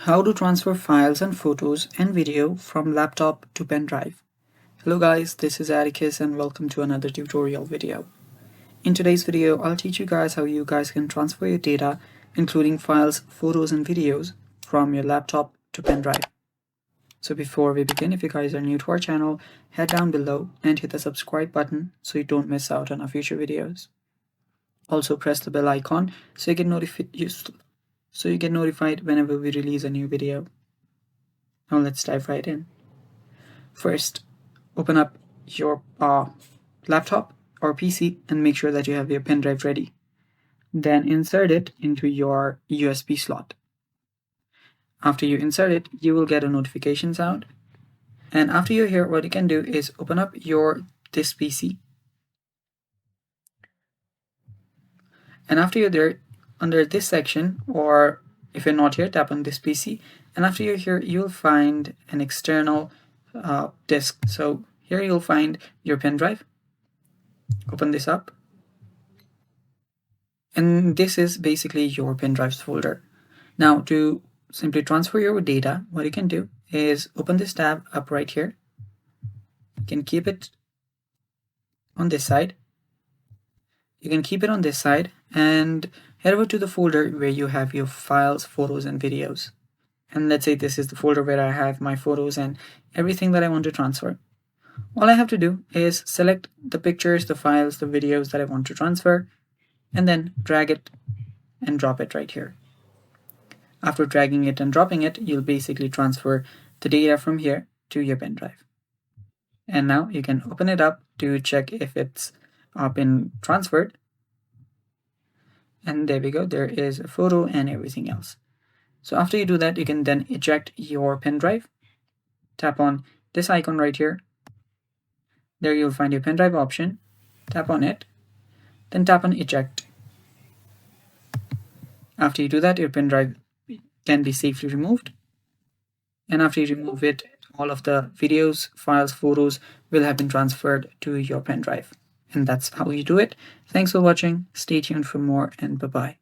How to transfer files and photos and video from laptop to pen drive. Hello guys, this is Atticus and welcome to another tutorial video. In today's video, I'll teach you guys how you guys can transfer your data, including files, photos and videos from your laptop to pen drive. So before we begin, if you guys are new to our channel, head down below and hit the subscribe button so you don't miss out on our future videos. Also press the bell icon so you get notified whenever we release a new video. Now let's dive right in. First, open up your laptop or PC and make sure that you have your pen drive ready. Then insert it into your USB slot. After you insert it, you will get a notification sound. And after you're here, what you can do is open up this PC. And after you're there, under this section, or if you're not here, tap on this PC. And after you're here, you'll find an external disk. So here you'll find your pen drive. Open this up. And this is basically your pen drives folder. Now to simply transfer your data, what you can do is open this tab up right here. You can keep it on this side. You can keep it on this side and head over to the folder where you have your files, photos, and videos. And let's say this is the folder where I have my photos and everything that I want to transfer. All I have to do is select the pictures, the files, the videos that I want to transfer, and then drag it and drop it right here. After dragging it and dropping it, you'll basically transfer the data from here to your pen drive. And now you can open it up to check if it's been transferred. And there we go, there is a photo and everything else. So after you do that, you can then eject your pen drive. Tap on this icon right here. There you'll find your pen drive option. Tap on it, then tap on eject. After you do that, your pen drive can be safely removed. And after you remove it, all of the videos, files, photos will have been transferred to your pen drive. And that's how you do it. Thanks for watching. Stay tuned for more and bye-bye.